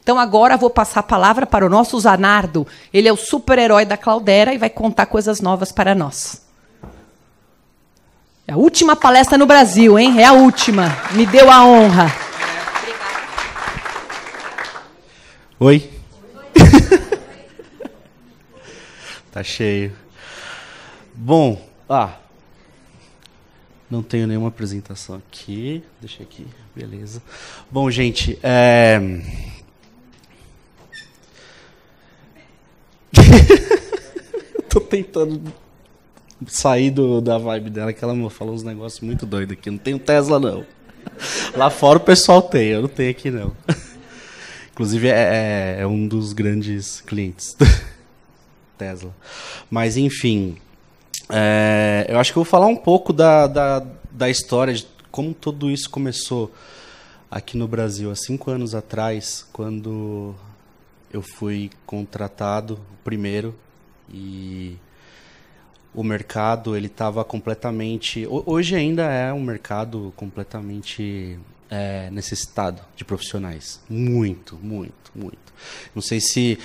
Então agora vou passar a palavra para o nosso Zanardo. Ele é o super-herói da Cloudera e vai contar coisas novas para nós. É a última palestra no Brasil, hein? É a última. Me deu a honra. Oi. Tá cheio. Bom, não tenho nenhuma apresentação aqui. Deixa aqui, beleza. Bom, gente, tô tentando sair da vibe dela, que ela falou uns negócios muito doidos aqui. Não tenho Tesla, não. Lá fora o pessoal tem, eu não tenho aqui, não. Inclusive, é um dos grandes clientes Tesla. Mas, enfim, eu acho que eu vou falar um pouco da história, de como tudo isso começou aqui no Brasil. Há 5 anos atrás, quando eu fui contratado primeiro, e o mercado ele estava completamente... Hoje ainda é um mercado completamente necessitado de profissionais. Muito, muito, muito. Não sei se...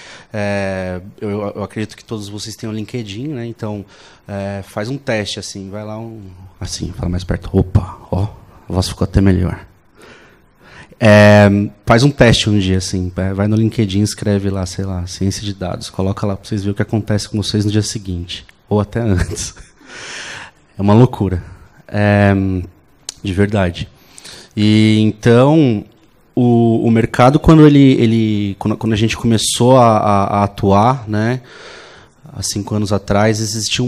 eu acredito que todos vocês tenham LinkedIn, né? Então, faz um teste, assim. Vai lá, assim, fala mais perto. Opa, ó, a voz ficou até melhor. Faz um teste um dia, assim. Vai no LinkedIn, escreve lá, sei lá, ciência de dados. Coloca lá para vocês verem o que acontece com vocês no dia seguinte. Ou até antes. É uma loucura. De verdade. E então, o mercado, quando a gente começou a atuar, né, há 5 anos atrás, existiu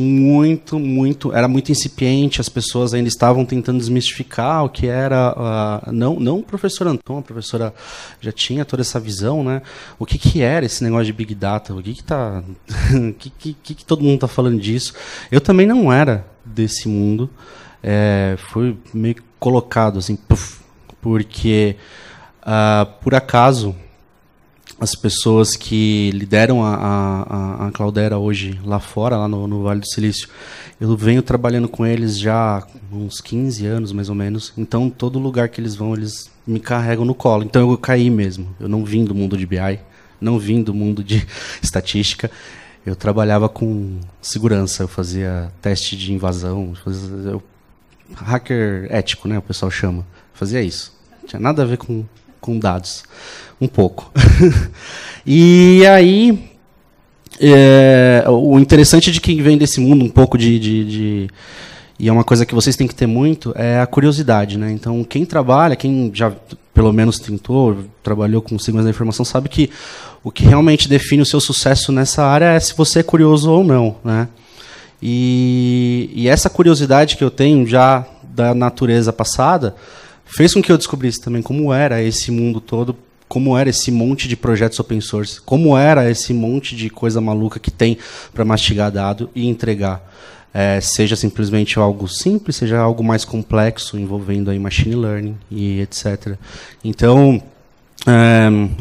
era muito incipiente, as pessoas ainda estavam tentando desmistificar o que era, não o professor Antônio, a professora já tinha toda essa visão, né, o que era esse negócio de Big Data, o que todo mundo está falando disso. Eu também não era desse mundo, fui meio colocado assim, porque por acaso as pessoas que lideram a Cloudera hoje lá fora, lá no Vale do Silício, eu venho trabalhando com eles já há uns 15 anos, mais ou menos. Então, todo lugar que eles vão, eles me carregam no colo. Então, eu caí mesmo. Eu não vim do mundo de BI, não vim do mundo de estatística. Eu trabalhava com segurança, eu fazia teste de invasão, hacker ético, né, o pessoal chama. Fazia isso. Não tinha nada a ver com dados. Um pouco. E aí, o interessante de quem vem desse mundo, um pouco e é uma coisa que vocês têm que ter muito, é a curiosidade, né? Então, quem trabalha, quem já pelo menos trabalhou com segurança da informação, sabe que o que realmente define o seu sucesso nessa área é se você é curioso ou não, né? E essa curiosidade que eu tenho já da natureza passada fez com que eu descobrisse também como era esse mundo todo, como era esse monte de projetos open source, como era esse monte de coisa maluca que tem para mastigar dado e entregar. Seja simplesmente algo simples, seja algo mais complexo, envolvendo aí machine learning e etc. Então,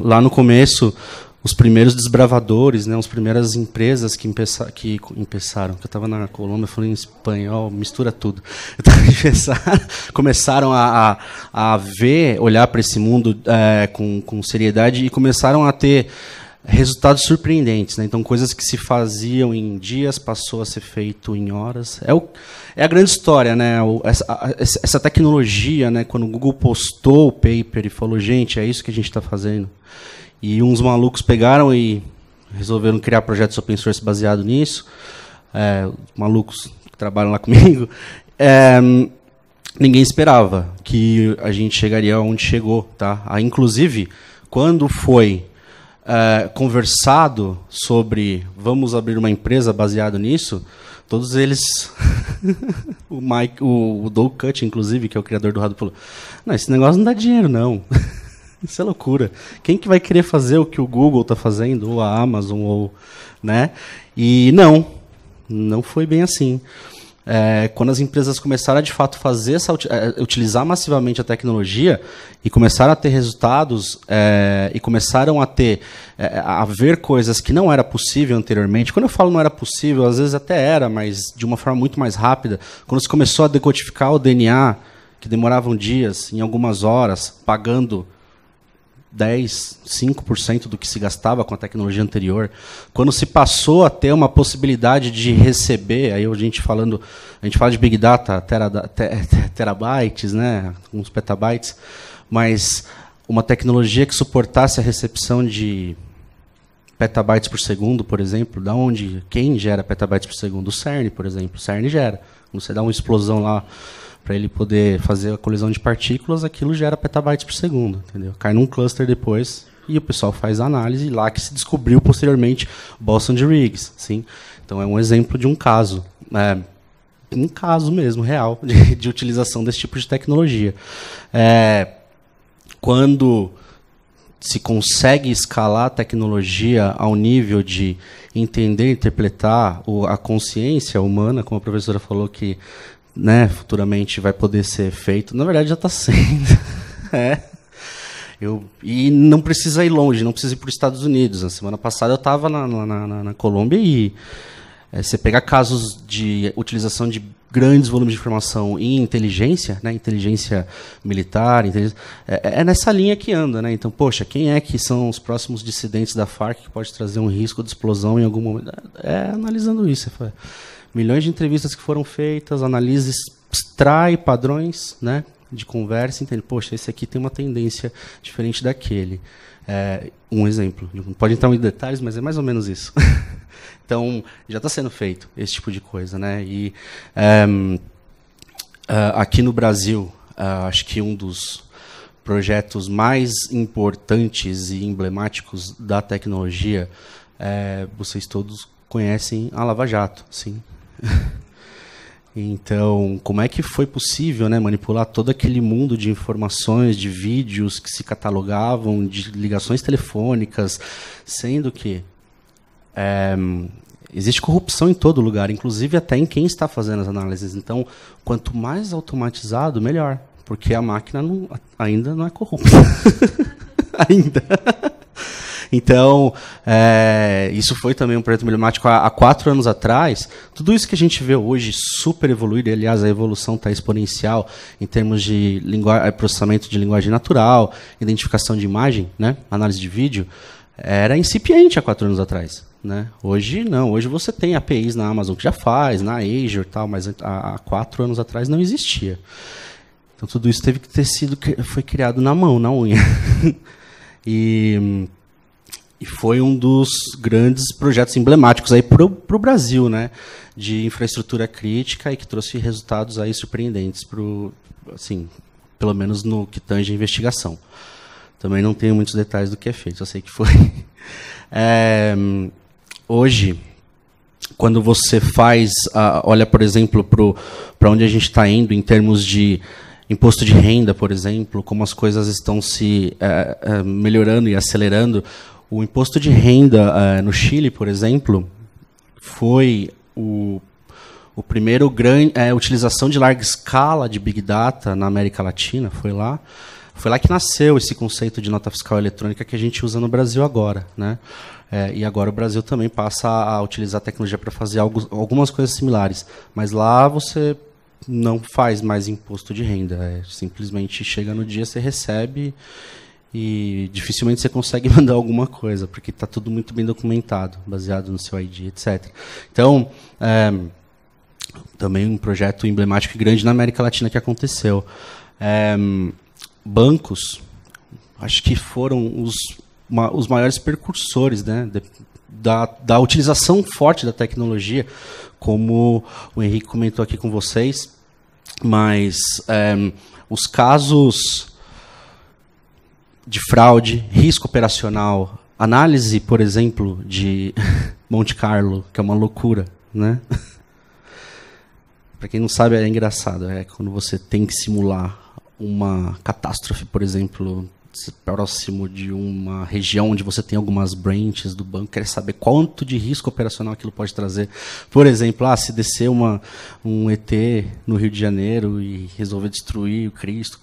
lá no começo, os primeiros desbravadores, né, as primeiras empresas que começaram, que eu estava na Colômbia, falando em espanhol, mistura tudo. Começaram a olhar para esse mundo com seriedade e começaram a ter resultados surpreendentes, né? Então, coisas que se faziam em dias passou a ser feito em horas. É a grande história, né? Essa tecnologia, né? Quando o Google postou o paper e falou, gente, é isso que a gente está fazendo. E uns malucos pegaram e resolveram criar projetos open source baseado nisso. Malucos que trabalham lá comigo. Ninguém esperava que a gente chegaria onde chegou, tá? Inclusive, quando foi conversado sobre vamos abrir uma empresa baseado nisso, todos eles, o Doug Cutt, inclusive, que é o criador do Hadoop, falou, não, esse negócio não dá dinheiro, não. Isso é loucura. Quem que vai querer fazer o que o Google está fazendo, ou a Amazon, ou, né? E não foi bem assim. Quando as empresas começaram a, de fato, utilizar massivamente a tecnologia e começaram a ter resultados e começaram a ver coisas que não era possível anteriormente. Quando eu falo não era possível, às vezes até era, mas de uma forma muito mais rápida. Quando se começou a decodificar o DNA, que demoravam dias, em algumas horas, pagando 10, 5% do que se gastava com a tecnologia anterior. Quando se passou a ter uma possibilidade de receber, aí a gente fala de Big Data, terabytes, né, uns petabytes, mas uma tecnologia que suportasse a recepção de petabytes por segundo, por exemplo, quem gera petabytes por segundo? O CERN, por exemplo. O CERN gera. Quando você dá uma explosão lá para ele poder fazer a colisão de partículas, aquilo gera petabytes por segundo, entendeu? Cai num cluster depois e o pessoal faz a análise, lá que se descobriu posteriormente Boson de Riggs, sim. Então é um exemplo de um caso mesmo real de utilização desse tipo de tecnologia. Quando se consegue escalar a tecnologia ao nível de entender, interpretar a consciência humana, como a professora falou que, né, futuramente vai poder ser feito. Na verdade, já está sendo. E não precisa ir longe, não precisa ir para os Estados Unidos. Na semana passada eu estava na Colômbia e você pegar casos de utilização de grandes volumes de informação em inteligência, né, inteligência militar, é nessa linha que anda, né? Então, poxa, quem é que são os próximos dissidentes da Farc que pode trazer um risco de explosão em algum momento? Analisando isso. Milhões de entrevistas que foram feitas, análises, extrai padrões, né, de conversa, entende? Poxa, esse aqui tem uma tendência diferente daquele. Um exemplo. Não pode entrar em detalhes, mas é mais ou menos isso. Então, já está sendo feito esse tipo de coisa, né? E aqui no Brasil, acho que um dos projetos mais importantes e emblemáticos da tecnologia, vocês todos conhecem a Lava Jato, sim. Então, como é que foi possível, né, manipular todo aquele mundo de informações, de vídeos que se catalogavam, de ligações telefônicas, sendo que existe corrupção em todo lugar, inclusive até em quem está fazendo as análises. Então, quanto mais automatizado, melhor, porque a máquina ainda não é corrupta. Ainda. Então, isso foi também um projeto emblemático há 4 anos atrás. Tudo isso que a gente vê hoje super evoluído, e, aliás, a evolução está exponencial em termos de processamento de linguagem natural, identificação de imagem, né, análise de vídeo, era incipiente há 4 anos atrás. Né? Hoje não, hoje você tem APIs na Amazon que já faz, na Azure e tal, mas há 4 anos atrás não existia. Então tudo isso teve que foi criado na mão, na unha. E foi um dos grandes projetos emblemáticos aí para o Brasil, né, de infraestrutura crítica e que trouxe resultados aí surpreendentes assim, pelo menos no que tange a investigação. Também não tenho muitos detalhes do que é feito, só sei que foi. Hoje, quando você olha, por exemplo, para onde a gente está indo em termos de imposto de renda, por exemplo, como as coisas estão se melhorando e acelerando, o imposto de renda no Chile, por exemplo, foi o primeiro grande utilização de larga escala de Big Data na América Latina, foi lá que nasceu esse conceito de nota fiscal eletrônica que a gente usa no Brasil agora, né? E agora o Brasil também passa a utilizar a tecnologia para fazer algumas coisas similares. Mas lá você não faz mais imposto de renda. Simplesmente chega no dia, você recebe e dificilmente você consegue mandar alguma coisa, porque está tudo muito bem documentado, baseado no seu ID, etc. Então, também um projeto emblemático e grande na América Latina que aconteceu. Bancos, acho que foram os maiores precursores, né, da utilização forte da tecnologia, como o Henrique comentou aqui com vocês, mas os casos de fraude, risco operacional, análise, por exemplo, de Monte Carlo, que é uma loucura, né? Para quem não sabe, é engraçado, quando você tem que simular uma catástrofe, por exemplo, próximo de uma região onde você tem algumas branches do banco, quer saber quanto de risco operacional aquilo pode trazer. Por exemplo, se descer um ET no Rio de Janeiro e resolver destruir o Cristo,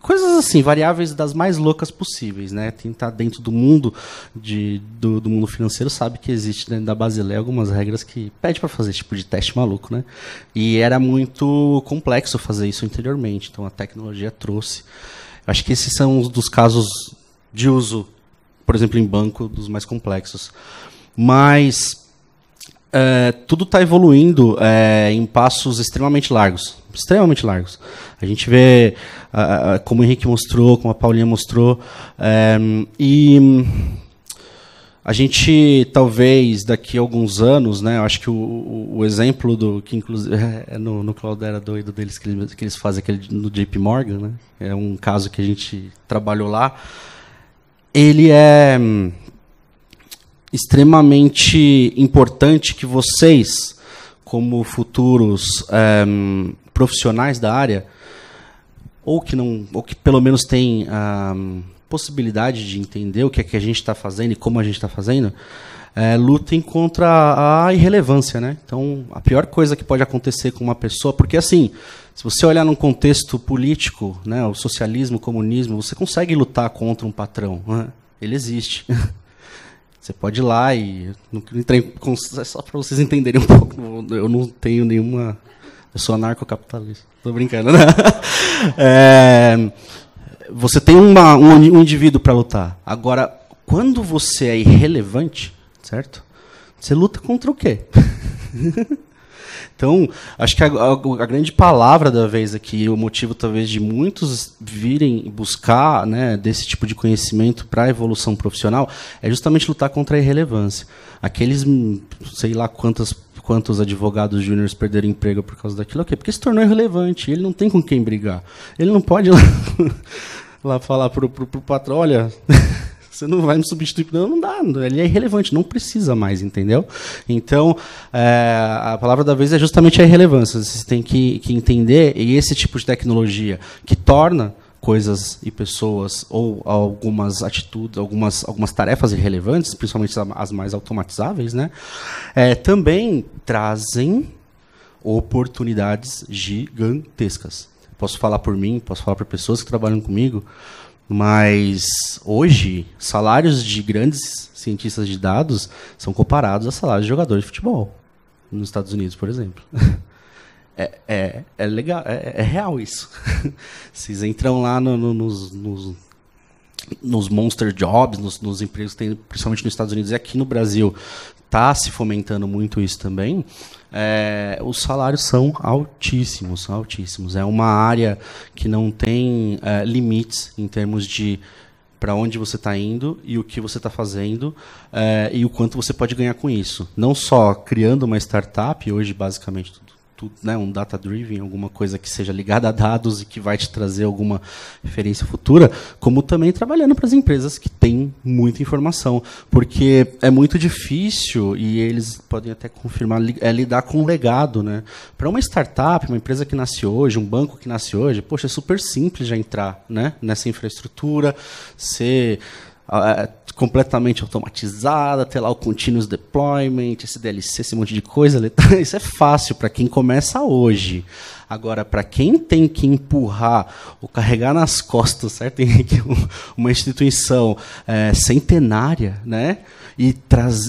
coisas assim, variáveis das mais loucas possíveis, né? Quem está dentro do mundo do mundo financeiro sabe que existe dentro da Basileia algumas regras que pede para fazer esse tipo de teste maluco, né? E era muito complexo fazer isso anteriormente, então a tecnologia trouxe. Acho que esses são um dos casos de uso, por exemplo, em banco, dos mais complexos. Mas tudo está evoluindo em passos extremamente largos. Extremamente largos. A gente vê, como o Henrique mostrou, como a Paulinha mostrou, e a gente, talvez, daqui a alguns anos, né, eu acho que o exemplo do que, inclusive, no Cloudera doido deles, que eles fazem aquele no JP Morgan, né, é um caso que a gente trabalhou lá, ele é extremamente importante que vocês, como futuros profissionais da área, ou que pelo menos têm possibilidade de entender o que é que a gente está fazendo e como a gente está fazendo, lutem contra a irrelevância, né? Então, a pior coisa que pode acontecer com uma pessoa, porque assim, se você olhar num contexto político, né, o socialismo, o comunismo, você consegue lutar contra um patrão, né? Ele existe. Você pode ir lá e só para vocês entenderem um pouco, eu não tenho nenhuma, eu sou anarcocapitalista. Tô brincando, né? Você tem um indivíduo para lutar. Agora, quando você é irrelevante, certo? Você luta contra o quê? Então, acho que a grande palavra da vez aqui, o motivo talvez de muitos virem buscar, né, desse tipo de conhecimento para a evolução profissional, é justamente lutar contra a irrelevância. Aqueles, sei lá quantos advogados júniores perderam emprego por causa daquilo, ok? Porque se tornou irrelevante, ele não tem com quem brigar. Ele não pode ir lá falar pro patrão, olha, você não vai me substituir. Não dá, ele é irrelevante, não precisa mais, entendeu? Então, a palavra da vez é justamente a irrelevância. Vocês têm que entender, e esse tipo de tecnologia que torna coisas e pessoas, ou algumas atitudes, algumas tarefas irrelevantes, principalmente as mais automatizáveis, né, também trazem oportunidades gigantescas. Posso falar por mim, posso falar por pessoas que trabalham comigo, mas hoje, salários de grandes cientistas de dados são comparados a salários de jogadores de futebol, nos Estados Unidos, por exemplo. É legal, é real isso. Vocês entram lá nos monster jobs, nos empregos que tem, principalmente nos Estados Unidos e aqui no Brasil, está se fomentando muito isso também. Os salários são altíssimos, altíssimos. É uma área que não tem limites em termos de para onde você está indo e o que você está fazendo e o quanto você pode ganhar com isso. Não só criando uma startup, hoje basicamente tudo, né, um data-driven, alguma coisa que seja ligada a dados e que vai te trazer alguma referência futura, como também trabalhando para as empresas que têm muita informação. Porque é muito difícil, e eles podem até confirmar, lidar com um legado. Né? Para uma startup, uma empresa que nasce hoje, um banco que nasce hoje, poxa, é super simples já entrar, né, nessa infraestrutura, ser completamente automatizada, ter lá o continuous deployment, esse DLC, esse monte de coisa. Isso é fácil para quem começa hoje. Agora, para quem tem que empurrar ou carregar nas costas, certo, Henrique, uma instituição centenária, né, e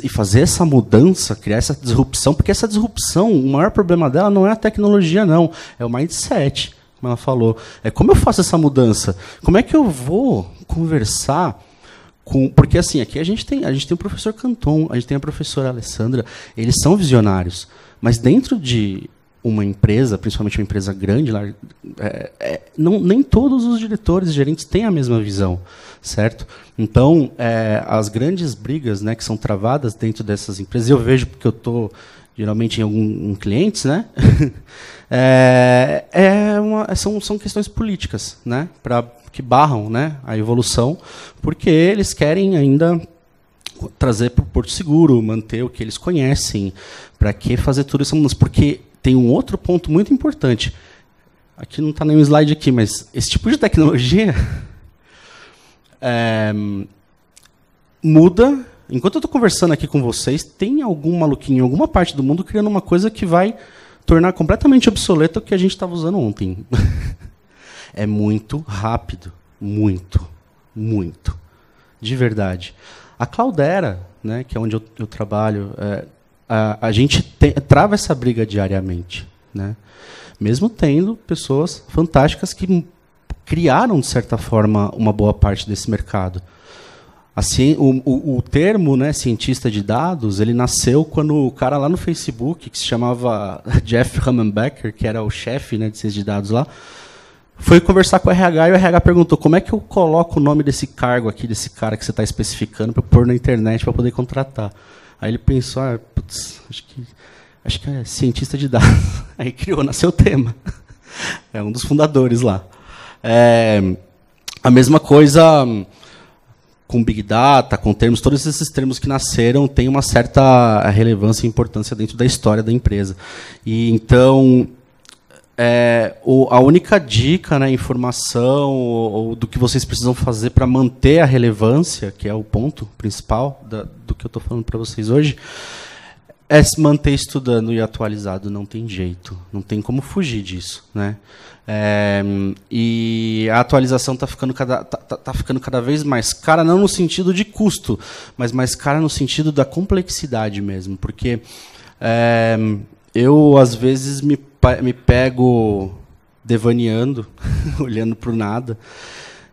fazer essa mudança, criar essa disrupção, porque essa disrupção, o maior problema dela não é a tecnologia, não, é o mindset, como ela falou. Como eu faço essa mudança? Como é que eu vou conversar porque assim, aqui a gente tem o professor Canton, a gente tem a professora Alessandra, eles são visionários, mas dentro de uma empresa, principalmente uma empresa grande, nem todos os diretores e gerentes têm a mesma visão, certo? Então, as grandes brigas, né, que são travadas dentro dessas empresas, eu vejo porque eu estou geralmente em clientes, né? São questões políticas, né? Que barram, né, a evolução, porque eles querem ainda trazer para o Porto Seguro, manter o que eles conhecem. Para que fazer tudo isso? Porque tem um outro ponto muito importante. Aqui não está nenhum slide aqui, mas esse tipo de tecnologia muda. Enquanto eu estou conversando aqui com vocês, tem algum maluquinho em alguma parte do mundo criando uma coisa que vai tornar completamente obsoleto o que a gente estava usando ontem. É muito rápido. Muito. Muito. De verdade. A Cloudera, né, que é onde eu trabalho, a gente trava essa briga diariamente. Né? Mesmo tendo pessoas fantásticas que criaram, de certa forma, uma boa parte desse mercado. Assim, o termo, né, cientista de dados, ele nasceu quando o cara lá no Facebook, que se chamava Jeff Hammerbecker, que era o chefe, né, de ciência de dados lá, foi conversar com o RH e o RH perguntou: como é que eu coloco o nome desse cargo aqui, desse cara que você está especificando, para pôr na internet para poder contratar? Aí ele pensou: putz, acho que é cientista de dados. Aí criou, nasceu o tema. É um dos fundadores lá. A mesma coisa com Big Data, com termos, todos esses termos que nasceram têm uma certa relevância e importância dentro da história da empresa. E então, a única dica, né, informação ou do que vocês precisam fazer para manter a relevância, que é o ponto principal do que eu estou falando para vocês hoje, é se manter estudando e atualizado. Não tem jeito, não tem como fugir disso, né? E a atualização está ficando cada vez mais cara, não no sentido de custo, mas mais cara no sentido da complexidade mesmo, porque eu às vezes me pego devaneando, olhando para o nada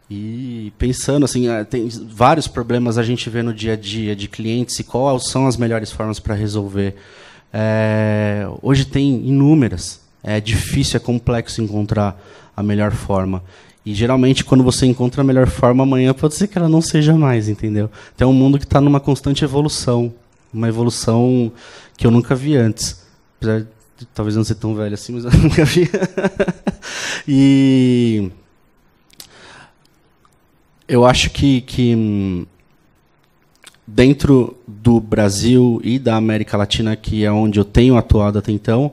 e pensando assim, tem vários problemas a gente vê no dia a dia de clientes e quais são as melhores formas para resolver. Hoje tem inúmeras. É difícil, é complexo encontrar a melhor forma. E, geralmente, quando você encontra a melhor forma, amanhã pode ser que ela não seja mais, entendeu? Então, é um mundo que está numa constante evolução. Uma evolução que eu nunca vi antes. Apesar de talvez não ser tão velho assim, mas eu nunca vi. E eu acho que dentro do Brasil e da América Latina, que é onde eu tenho atuado até então,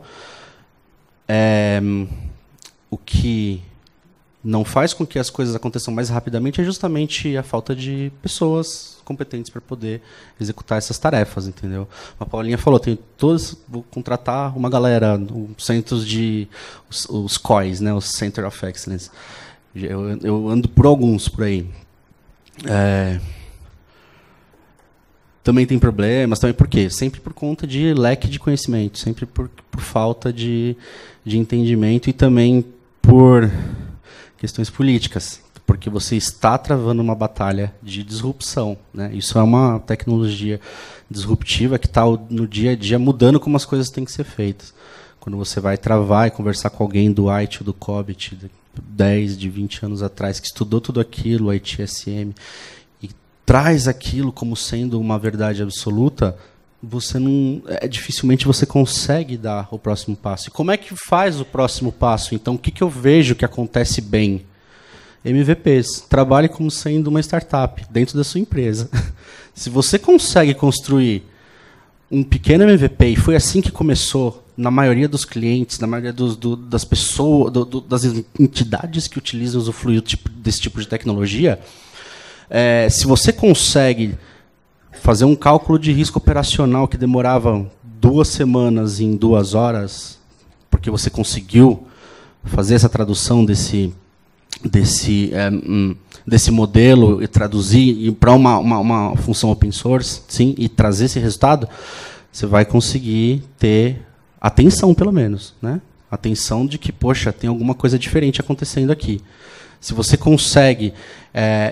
o que não faz com que as coisas aconteçam mais rapidamente é justamente a falta de pessoas competentes para poder executar essas tarefas, entendeu? A Paulinha falou, vou contratar uma galera, os COIs, né, os Center of Excellence. Eu ando por alguns por aí. Também tem problemas, também por quê? Sempre por conta de leque de conhecimento, sempre por falta de entendimento e também por questões políticas, porque você está travando uma batalha de disrupção, né? Isso é uma tecnologia disruptiva que está no dia a dia mudando como as coisas têm que ser feitas. Quando você vai travar e conversar com alguém do IT ou do COBIT, de 10, de 20 anos atrás, que estudou tudo aquilo, ITSM, traz aquilo como sendo uma verdade absoluta, você não, dificilmente você consegue dar o próximo passo. E como é que faz o próximo passo? Então, o que eu vejo que acontece bem? MVPs. Trabalhe como sendo uma startup dentro da sua empresa. Se você consegue construir um pequeno MVP, e foi assim que começou na maioria dos clientes, na maioria das pessoas, das entidades que utilizam e usufruem desse tipo de tecnologia, se você consegue fazer um cálculo de risco operacional que demorava 2 semanas em 2 horas, porque você conseguiu fazer essa tradução desse modelo e traduzir para uma função open source, sim, e trazer esse resultado, você vai conseguir ter atenção, pelo menos, né? Atenção de que, poxa, tem alguma coisa diferente acontecendo aqui. Se você consegue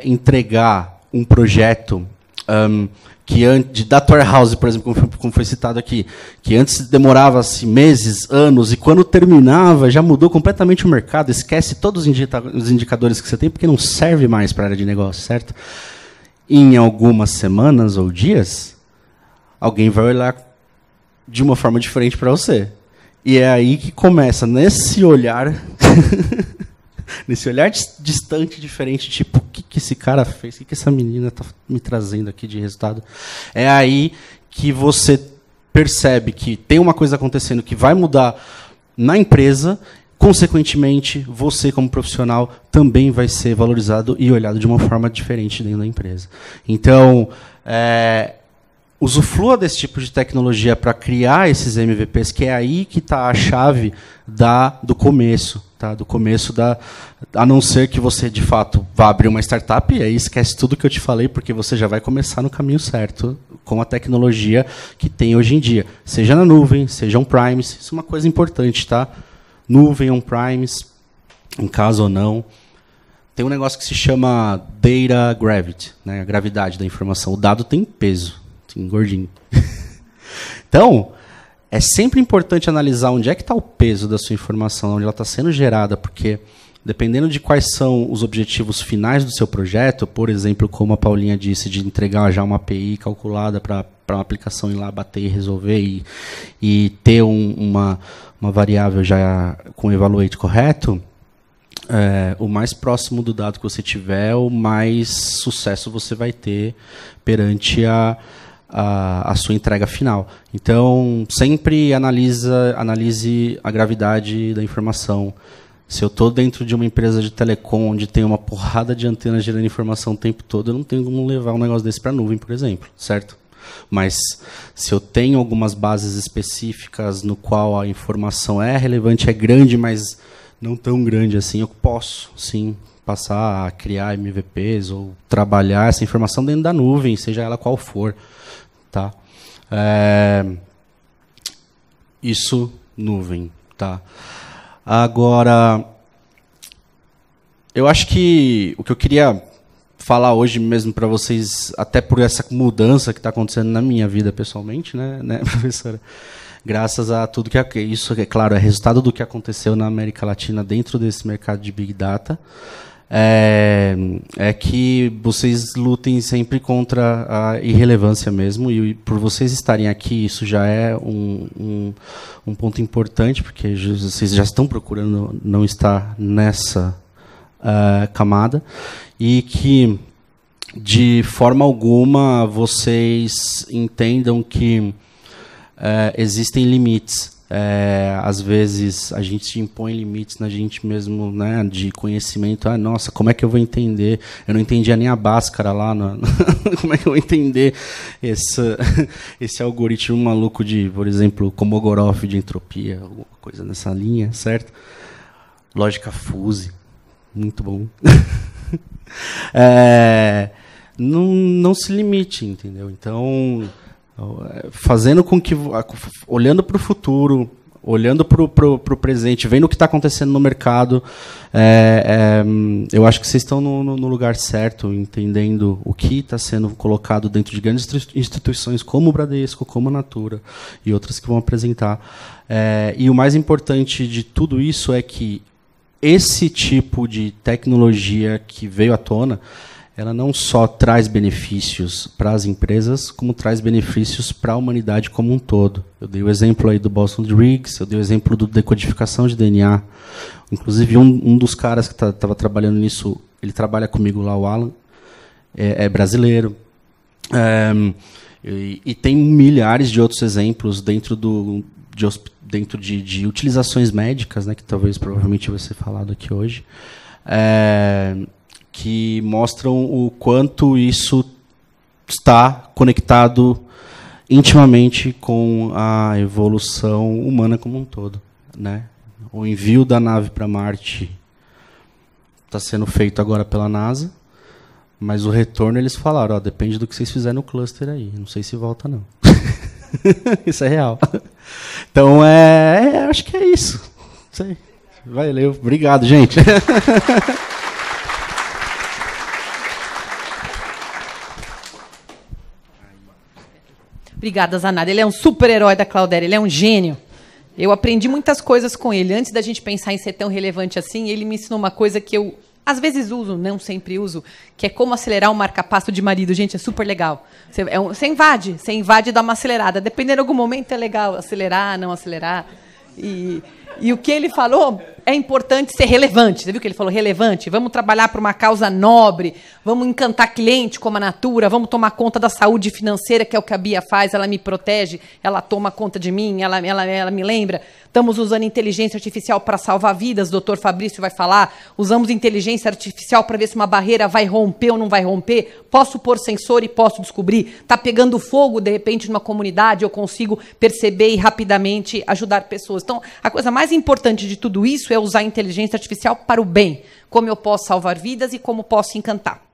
entregar um projeto de Data Warehouse, por exemplo, como foi citado aqui, que antes demorava-se meses, anos, e quando terminava já mudou completamente o mercado, esquece todos os indicadores que você tem, porque não serve mais para a área de negócio, certo? Em algumas semanas ou dias, alguém vai olhar de uma forma diferente para você. E é aí que começa, nesse olhar... nesse olhar distante, diferente, tipo, o que esse cara fez, o que essa menina está me trazendo aqui de resultado? É aí que você percebe que tem uma coisa acontecendo que vai mudar na empresa, consequentemente, você como profissional também vai ser valorizado e olhado de uma forma diferente dentro da empresa. Então, usufrua desse tipo de tecnologia para criar esses MVPs, que é aí que está a chave do começo. Tá, do começo a não ser que você, de fato, vá abrir uma startup e aí esquece tudo que eu te falei, porque você já vai começar no caminho certo com a tecnologia que tem hoje em dia. Seja na nuvem, seja on-premise, isso é uma coisa importante, tá? Nuvem, on-premise, em casa ou não. tem um negócio que se chama data gravity, né? A gravidade da informação. O dado tem peso, tem gordinho. Então, é sempre importante analisar onde é que está o peso da sua informação, onde ela está sendo gerada, porque dependendo de quais são os objetivos finais do seu projeto, por exemplo, como a Paulinha disse, de entregar já uma API calculada para uma aplicação ir lá bater e resolver e ter uma variável já com evaluate correto, o mais próximo do dado que você tiver, o mais sucesso você vai ter perante a sua entrega final. Então, sempre analise a gravidade da informação. Se eu estou dentro de uma empresa de telecom onde tem uma porrada de antenas gerando informação o tempo todo, eu não tenho como levar um negócio desse para a nuvem, por exemplo, certo? Mas se eu tenho algumas bases específicas no qual a informação é relevante, é grande, mas não tão grande assim, eu posso, sim, passar a criar MVPs ou trabalhar essa informação dentro da nuvem, seja ela qual for. Tá? Isso, nuvem. Tá? Agora, eu acho que o que eu queria falar hoje mesmo para vocês, até por essa mudança que está acontecendo na minha vida pessoalmente, né, professora? Graças a tudo que isso, é claro, é resultado do que aconteceu na América Latina dentro desse mercado de Big Data, é que vocês lutem sempre contra a irrelevância mesmo, e por vocês estarem aqui, isso já é um ponto importante, porque vocês já estão procurando não estar nessa camada, e que, de forma alguma, vocês entendam que existem limites. Às vezes a gente impõe limites na gente mesmo, né, de conhecimento. Nossa, como é que eu vou entender? Eu não entendia nem a Bhaskara lá. Como é que eu vou entender esse algoritmo maluco de, por exemplo, Kolmogorov de entropia, alguma coisa nessa linha, certo? Lógica fuzzy, muito bom. Não se limite, entendeu? Então, fazendo com que, olhando para o futuro, olhando para o presente, vendo o que está acontecendo no mercado, eu acho que vocês estão no lugar certo, entendendo o que está sendo colocado dentro de grandes instituições como o Bradesco, como a Natura e outras que vão apresentar. E o mais importante de tudo isso é que esse tipo de tecnologia que veio à tona, ela não só traz benefícios para as empresas, como traz benefícios para a humanidade como um todo. Eu dei o exemplo aí do Boston Dynamics, eu dei o exemplo do decodificação de DNA. Inclusive, um dos caras que estava trabalhando nisso, ele trabalha comigo lá, o Alan, é brasileiro. E tem milhares de outros exemplos dentro de utilizações médicas, né, que talvez, provavelmente, vai ser falado aqui hoje, que mostram o quanto isso está conectado intimamente com a evolução humana como um todo, né? O envio da nave para Marte está sendo feito agora pela NASA, mas o retorno eles falaram, depende do que vocês fizerem no cluster aí, não sei se volta não. Isso é real. Então, acho que é isso. Sei. Valeu, obrigado, gente. Obrigada, Zanardi. Ele é um super-herói da Cloudera, ele é um gênio. Eu aprendi muitas coisas com ele. Antes da gente pensar em ser tão relevante assim, ele me ensinou uma coisa que eu, às vezes, uso, não sempre uso, que é como acelerar um marca-passo de marido. Gente, é super legal. Você invade e dá uma acelerada. Dependendo de algum momento, é legal acelerar, não acelerar. E o que ele falou é importante ser relevante. Você viu que ele falou relevante? Vamos trabalhar para uma causa nobre, vamos encantar cliente como a Natura, vamos tomar conta da saúde financeira, que é o que a Bia faz, ela me protege, ela toma conta de mim, ela me lembra. Estamos usando inteligência artificial para salvar vidas, o doutor Fabrício vai falar. Usamos inteligência artificial para ver se uma barreira vai romper ou não vai romper. Posso pôr sensor e posso descobrir. Está pegando fogo, de repente, numa comunidade, eu consigo perceber e rapidamente ajudar pessoas. Então, a coisa mais importante de tudo isso é usar a inteligência artificial para o bem. Como eu posso salvar vidas e como posso encantar.